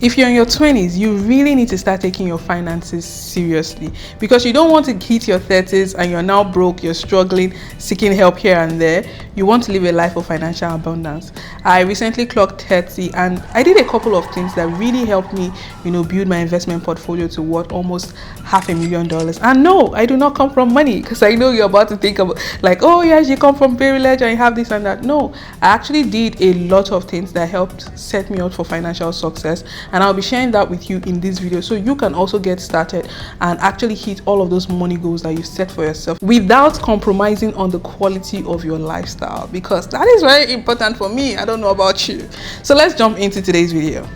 If you're in your 20s, you really need to start taking your finances seriously, because you don't want to hit your 30s and you're now broke, you're struggling, seeking help here and there. You want to live a life of financial abundance. I recently clocked 30 and I did a couple of things that really helped me, build my investment portfolio to worth almost $500,000. And no, I do not come from money, because I know you're about to think about like, oh yes, you come from privilege and you have this and that. No, I actually did a lot of things that helped set me up for financial success. And I'll be sharing that with you in this video, so you can also get started and actually hit all of those money goals that you set for yourself without compromising on the quality of your lifestyle, because that is very important for me. I don't know about you. So let's jump into today's video.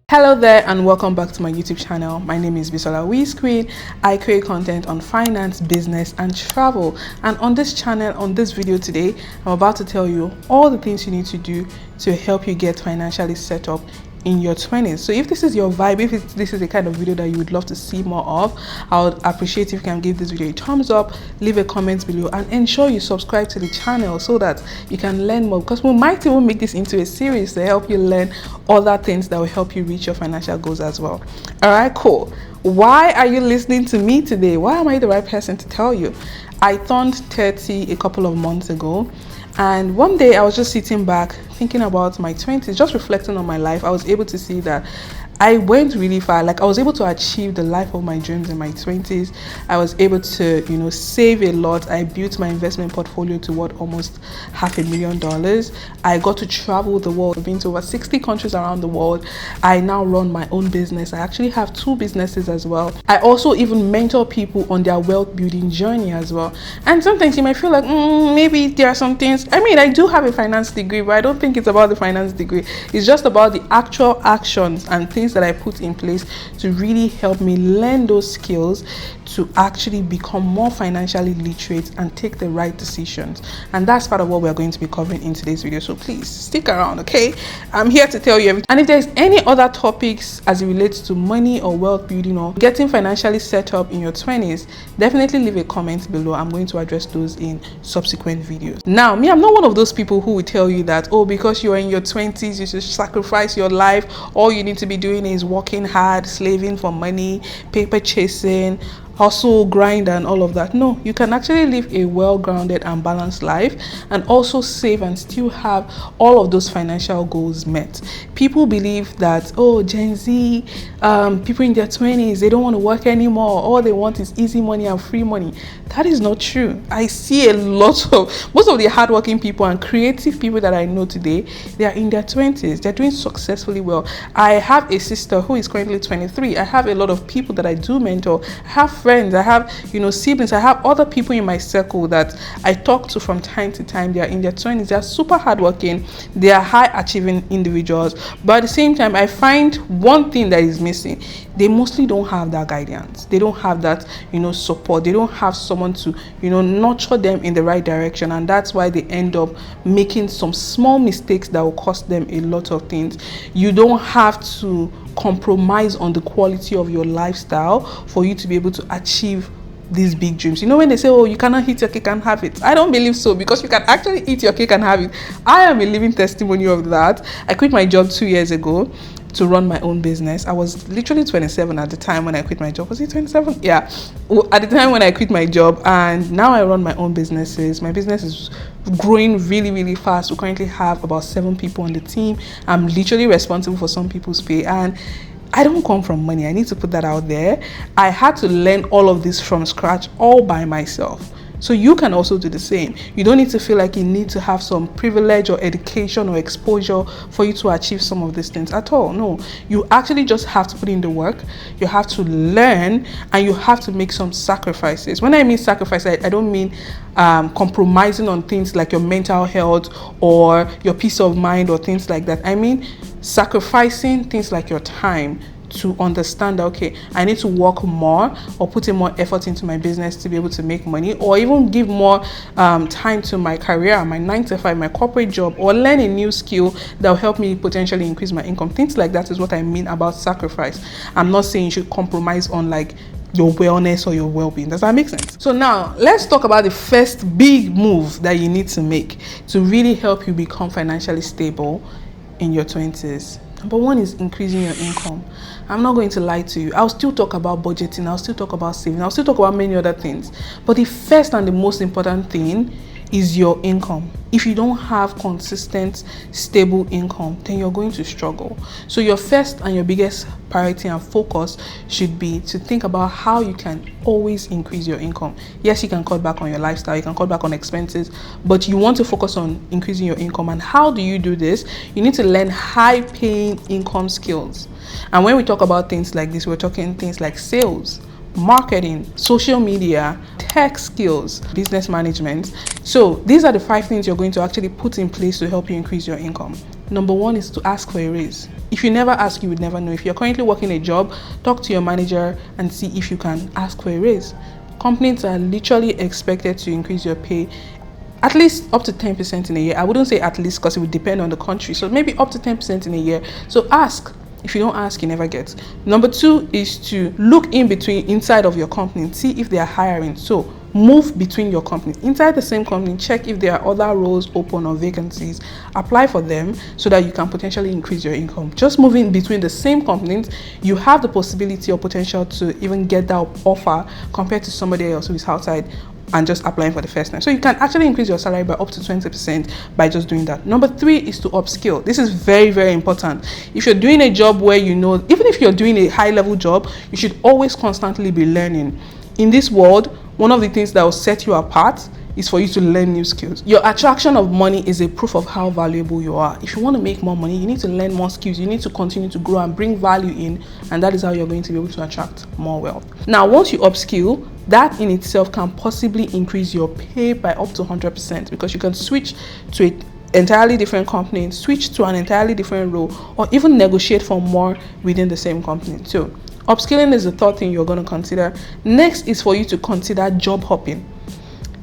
Hello there and welcome back to my YouTube channel. My name is WhizQueen. I create content on finance, business and travel. And on this channel, on this video today, I'm about to tell you all the things you need to do to help you get financially set up in your 20s. So if this is your vibe, if this is the kind of video that you would love to see more of, I would appreciate if you can give this video a thumbs up, leave a comment below, and ensure you subscribe to the channel so that you can learn more, because we might even make this into a series to help you learn other things that will help you reach your financial goals as well. All right, cool. Why are you listening to me today? Why am I the right person to tell you? I turned 30 a couple of months ago. And one day I was just sitting back thinking about my 20s, just reflecting on my life. I was able to see that I went really far. Like, I was able to achieve the life of my dreams in my 20s. I was able to, save a lot. I built my investment portfolio to worth almost $500,000. I got to travel the world. I've been to over 60 countries around the world. I now run my own business. I actually have 2 businesses as well. I also even mentor people on their wealth building journey as well. And sometimes you might feel like, maybe there are some things. I mean, I do have a finance degree, but I don't think it's about the finance degree. It's just about the actual actions and things that I put in place to really help me learn those skills to actually become more financially literate and take the right decisions. And that's part of what we're going to be covering in today's video. So please stick around, okay? I'm here to tell you everything. And if there's any other topics as it relates to money or wealth building or getting financially set up in your 20s, definitely leave a comment below. I'm going to address those in subsequent videos. Now, I'm not one of those people who will tell you that, oh, because you're in your 20s, you should sacrifice your life. All you need to be doing is working hard, slaving for money, paper chasing, hustle, grind and all of that. No, you can actually live a well-grounded and balanced life and also save and still have all of those financial goals met. People believe that, oh, Gen Z, people in their 20s, they don't want to work anymore. All they want is easy money and free money. That is not true. I see most of the hardworking people and creative people that I know today, they are in their 20s. They're doing successfully well. I have a sister who is currently 23. I have a lot of people that I do mentor. I have friends, I have siblings, I have other people in my circle that I talk to from time to time. They are in their 20s. They are super hardworking. They are high achieving individuals, but at the same time I find one thing that is missing. They mostly don't have that guidance. They don't have that support. They don't have someone to nurture them in the right direction, and that's why they end up making some small mistakes that will cost them a lot of things. You don't have to compromise on the quality of your lifestyle for you to be able to achieve these big dreams. When they say, oh, you cannot eat your cake and have it, I don't believe so, because you can actually eat your cake and have it. I am a living testimony of that. I quit my job 2 years ago to run my own business. I was literally 27 at the time when I quit my job. Was it 27? Yeah, at the time when I quit my job, and now I run my own businesses. My business is growing really, really fast. We currently have about 7 people on the team. I'm literally responsible for some people's pay, and I don't come from money. I need to put that out there. I had to learn all of this from scratch, all by myself. So you can also do the same. You don't need to feel like you need to have some privilege or education or exposure for you to achieve some of these things at all. No, you actually just have to put in the work. You have to learn, and you have to make some sacrifices. When I mean sacrifice, I don't mean compromising on things like your mental health or your peace of mind or things like that. I mean sacrificing things like your time to understand that, okay, I need to work more or put in more effort into my business to be able to make money, or even give more time to my career, my 9-to-5, my corporate job, or learn a new skill that will help me potentially increase my income. Things like that is what I mean about sacrifice. I'm not saying you should compromise on like your wellness or your well-being. Does that make sense? So now let's talk about the first big move that you need to make to really help you become financially stable in your 20s. Number one is increasing your income. I'm not going to lie to you. I'll still talk about budgeting. I'll still talk about saving. I'll still talk about many other things. But the first and the most important thing is your income. If you don't have consistent, stable income, then you're going to struggle. So your first and your biggest priority and focus should be to think about how you can always increase your income. Yes, you can cut back on your lifestyle, you can cut back on expenses, but you want to focus on increasing your income. And how do you do this? You need to learn high-paying income skills. And when we talk about things like this, we're talking things like sales, marketing, social media, tech skills, business management. So these are the 5 things you're going to actually put in place to help you increase your income. Number 1 is to ask for a raise. If you never ask, you would never know. If you're currently working a job, talk to your manager and see if you can ask for a raise. Companies are literally expected to increase your pay at least up to 10% in a year. I wouldn't say at least because it would depend on the country. So maybe up to 10% in a year. So ask. If you don't ask, you never get. Number 2 is to look inside of your company, see if they are hiring. So move between your companies. Inside the same company, check if there are other roles open or vacancies. Apply for them so that you can potentially increase your income. Just moving between the same companies, you have the possibility or potential to even get that offer compared to somebody else who is outside and just applying for the first time. So you can actually increase your salary by up to 20% by just doing that. Number 3 is to upskill. This is very, very important. If you're doing a job where even if you're doing a high level job, you should always constantly be learning. In this world, one of the things that will set you apart is for you to learn new skills. Your attraction of money is a proof of how valuable you are. If you want to make more money, you need to learn more skills. You need to continue to grow and bring value in, and that is how you're going to be able to attract more wealth. Now, once you upskill, that in itself can possibly increase your pay by up to 100% because you can switch to an entirely different company, switch to an entirely different role, or even negotiate for more within the same company. So upskilling is the third thing you're going to consider. Next is for you to consider job hopping.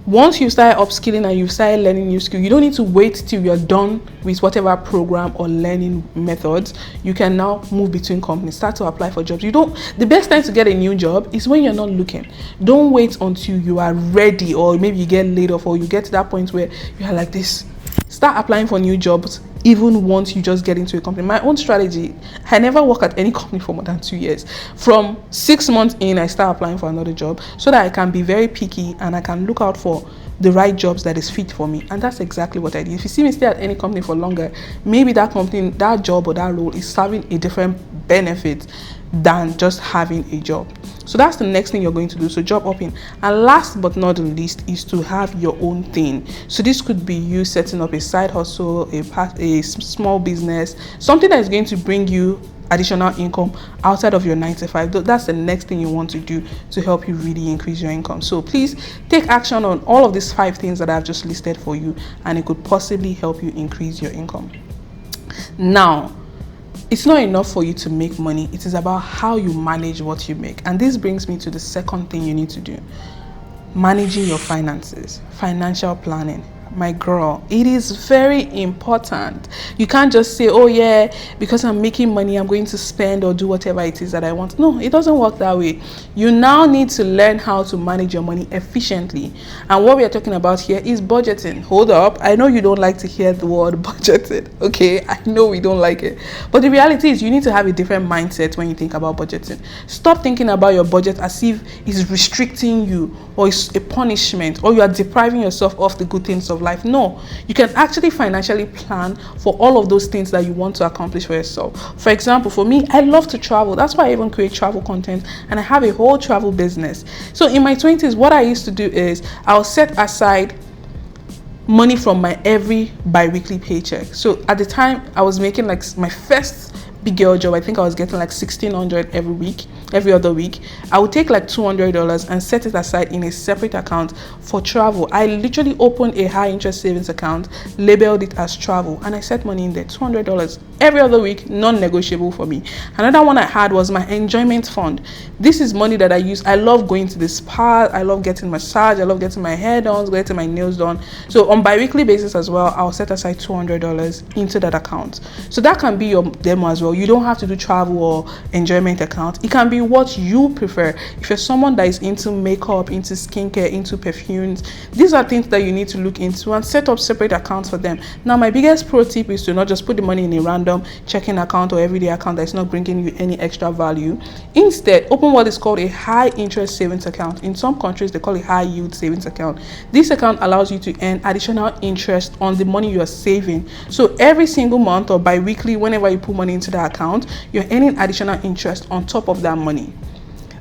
Once you start upskilling and you start learning new skills, you don't need to wait till you're done with whatever program or learning methods. You can now move between companies, start to apply for jobs. The best time to get a new job is when you're not looking. Don't wait until you are ready, or maybe you get laid off, or you get to that point where you are like this. Start applying for new jobs even once you just get into a company. My own strategy, I never work at any company for more than 2 years. From 6 months in, I start applying for another job so that I can be very picky and I can look out for the right jobs that is fit for me. And that's exactly what I did. If you see me stay at any company for longer, maybe that company, that job or that role is serving a different benefit than just having a job. So that's the next thing you're going to do. So job hopping. And last but not the least is to have your own thing. So this could be you setting up a side hustle, a small business, something that is going to bring you additional income outside of your 9 to 5. That's the next thing you want to do to help you really increase your income. So please take action on all of these 5 things that I've just listed for you, and it could possibly help you increase your income. Now, it's not enough for you to make money. It is about how you manage what you make. And this brings me to the second thing you need to do. Managing your finances, financial planning. My girl, it is very important. You can't just say, oh yeah, because I'm making money, I'm going to spend or do whatever it is that I want. No, it doesn't work that way. You now need to learn how to manage your money efficiently. And what we are talking about here is budgeting. Hold up. I know you don't like to hear the word budgeting. Okay, I know we don't like it. But the reality is you need to have a different mindset when you think about budgeting. Stop thinking about your budget as if it's restricting you or it's a punishment or you are depriving yourself of the good things of life. No, you can actually financially plan for all of those things that you want to accomplish for yourself. For example, for me, I love to travel. That's why I even create travel content, and I have a whole travel business. So in my 20s, what I used to do is I'll set aside money from my every bi-weekly paycheck. So at the time, I was making like my first big girl job. I think I was getting like $1,600 every other week. I would take like $200 and set it aside in a separate account for travel. I literally opened a high interest savings account, labeled it as travel, and I set money in there, $200 every other week, non-negotiable for me. Another one I had was my enjoyment fund. This is money that I use. I love going to the spa, I love getting massage, I love getting my hair done, getting my nails done. So on bi-weekly basis as well, I'll set aside $200 into that account. So that can be your demo as well. You don't have to do travel or enjoyment account. It can be what you prefer. If you're someone that is into makeup, into skincare, into perfumes, these are things that you need to look into and set up separate accounts for them. Now, my biggest pro tip is to not just put the money in a random checking account or everyday account that's not bringing you any extra value. Instead, open what is called a high interest savings account. In some countries, they call it high yield savings account. This account allows you to earn additional interest on the money you are saving. So every single month or bi-weekly, whenever you put money into that account, you're earning additional interest on top of that money.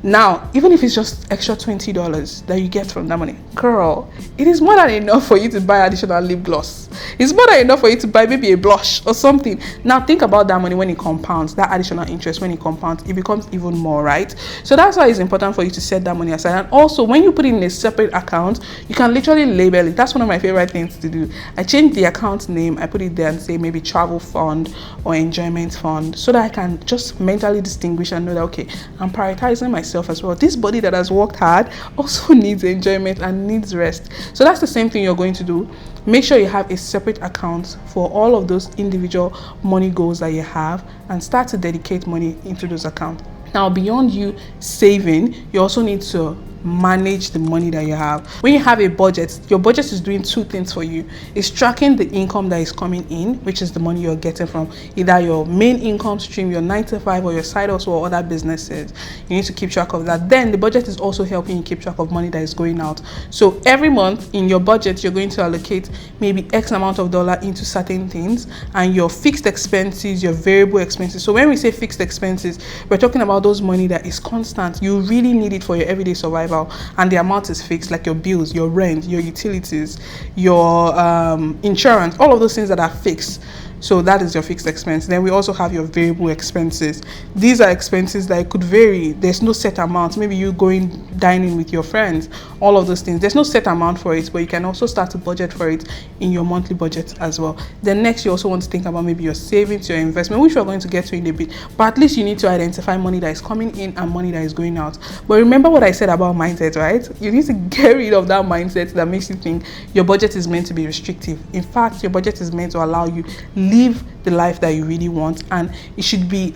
Now, even if it's just extra $20 that you get from that money, girl, it is more than enough for you to buy additional lip gloss. It's more than enough for you to buy maybe a blush or something. Now, think about that money when it compounds, that additional interest when it compounds, it becomes even more, right? So that's why it's important for you to set that money aside. And also, when you put it in a separate account, you can literally label it. That's one of my favorite things to do. I change the account name, I put it there and say maybe travel fund or enjoyment fund, so that I can just mentally distinguish and know that, okay, I'm prioritizing myself as well. This body that has worked hard also needs enjoyment and needs rest. So that's the same thing you're going to do. Make sure you have a separate account for all of those individual money goals that you have and start to dedicate money into those accounts. Now, beyond you saving, you also need to manage the money that you have. When you have a budget, your budget is doing two things for you. It's tracking the income that is coming in, which is the money you're getting from either your main income stream, your 9 to 5, or your side hustle or other businesses. You need to keep track of that. Then the budget is also helping you keep track of money that is going out. So every month in your budget, you're going to allocate maybe X amount of dollar into certain things, and your fixed expenses, your variable expenses. So when we say fixed expenses, we're talking about those money that is constant. You really need it for your everyday survival, and the amount is fixed, like your bills, your rent, your utilities, your insurance, all of those things that are fixed. So that is your fixed expense. Then we also have your variable expenses. These are expenses that could vary. There's no set amount. Maybe you going dining with your friends, all of those things. There's no set amount for it, but you can also start to budget for it in your monthly budget as well. Then next, you also want to think about maybe your savings, your investment, which we're going to get to in a bit. But at least you need to identify money that is coming in and money that is going out. But remember what I said about mindset, right? You need to get rid of that mindset that makes you think your budget is meant to be restrictive. In fact, your budget is meant to allow you live the life that you really want, and it should be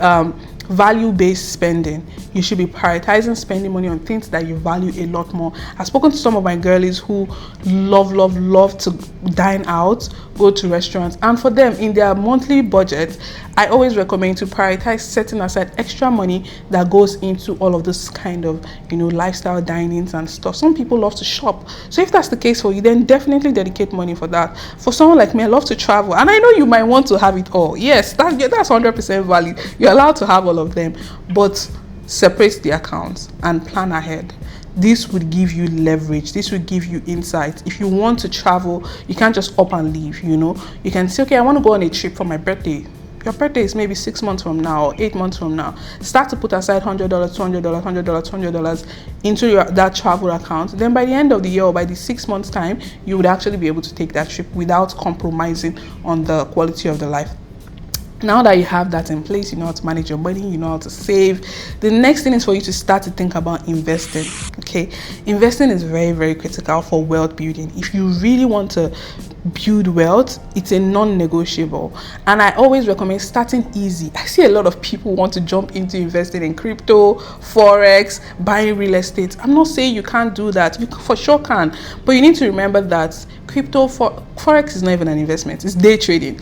value-based spending. You should be prioritizing spending money on things that you value a lot more. I've spoken to some of my girlies who love to dine out, go to restaurants, and for them in their monthly budget, I always recommend to prioritize setting aside extra money that goes into all of this kind of, lifestyle dinings and stuff. Some people love to shop, so if that's the case for you, then definitely dedicate money for that. For someone like me, I love to travel, and I know you might want to have it all. Yes, that's 100% valid. You're allowed to have all of them, but separate the accounts and plan ahead. This would give you leverage. This would give you insight. If you want to travel, you can't just up and leave. You can say, okay, I want to go on a trip for my birthday. Your birthday is maybe 6 months from now or 8 months from now. Start to put aside $100, $200, $100, $200 into that travel account. Then by the end of the year or by the 6 months time, you would actually be able to take that trip without compromising on the quality of the life. Now that you have that in place, you know how to manage your money, you know how to save. The next thing is for you to start to think about investing. Okay, investing is very, very critical for wealth building. If you really want to build wealth, it's a non-negotiable, and I always recommend starting easy. I see a lot of people want to jump into investing in crypto, forex, buying real estate. I'm not saying you can't do that. You for sure can, but you need to remember that crypto, forex is not even an investment. It's day trading.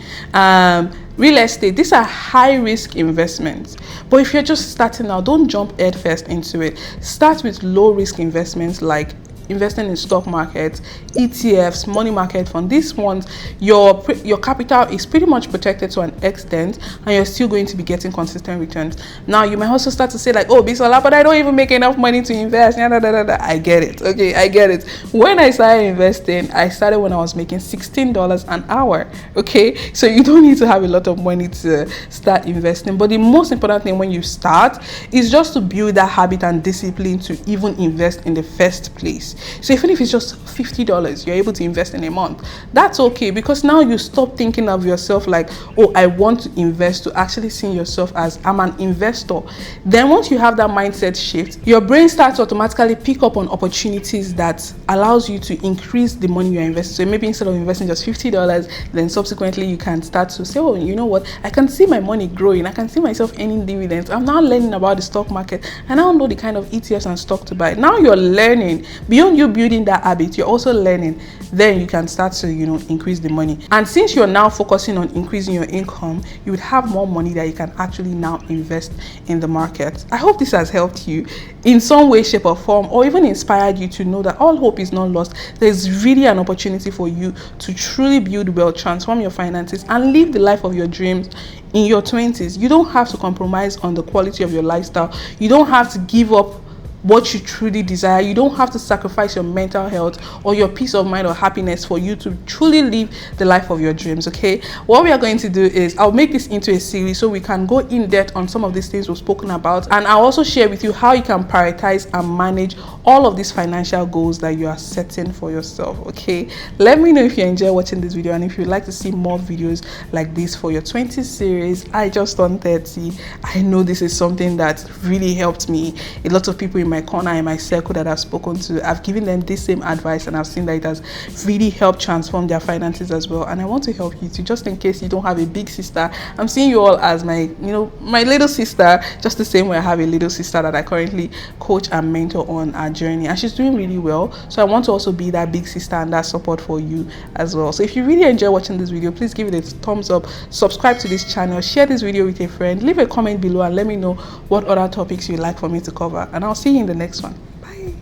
Real estate, these are high risk investments. But if you're just starting out, don't jump head first into it. Start with low risk investments like investing in stock markets, ETFs, money market fund. These ones, your capital is pretty much protected to an extent, and you're still going to be getting consistent returns. Now, you might also start to say like, oh, Bisola, but I don't even make enough money to invest. I get it. Okay, I get it. When I started investing, I started when I was making $16 an hour. Okay, so you don't need to have a lot of money to start investing. But the most important thing when you start is just to build that habit and discipline to even invest in the first place. is. So even if it's just $50 you're able to invest in a month, that's okay, because now you stop thinking of yourself like, oh, I want to invest, to actually seeing yourself as, I'm an investor. Then once you have that mindset shift, your brain starts to automatically pick up on opportunities that allows you to increase the money you're investing. So maybe instead of investing just $50, then subsequently you can start to say, oh, you know what, I can see my money growing, I can see myself earning dividends. I'm now learning about the stock market, and I now know the kind of ETFs and stock to buy. Now you're learning. Beyond you building that habit, you're also learning. Then you can start to, increase the money. And since you're now focusing on increasing your income, you would have more money that you can actually now invest in the market. I hope this has helped you in some way, shape or form, or even inspired you to know that all hope is not lost. There's really an opportunity for you to truly build wealth, transform your finances, and live the life of your dreams in your 20s. You don't have to compromise on the quality of your lifestyle. You don't have to give up what you truly desire. You don't have to sacrifice your mental health or your peace of mind or happiness for you to truly live the life of your dreams. Okay, what we are going to do is I'll make this into a series so we can go in depth on some of these things we've spoken about, and I'll also share with you how you can prioritize and manage all of these financial goals that you are setting for yourself. Okay, let me know if you enjoy watching this video, and if you'd like to see more videos like this for your 20s series. I just turned 30. I know this is something that really helped me. A lot of people in my corner, in my circle that I've spoken to, I've given them this same advice, and I've seen that it has really helped transform their finances as well. And I want to help you too, just in case you don't have a big sister. I'm seeing you all as my little sister, just the same way I have a little sister that I currently coach and mentor on our journey, and she's doing really well. So I want to also be that big sister and that support for you as well. So if you really enjoy watching this video, please give it a thumbs up, subscribe to this channel, share this video with a friend, leave a comment below and let me know what other topics you'd like for me to cover, and I'll see you in the next one. Bye.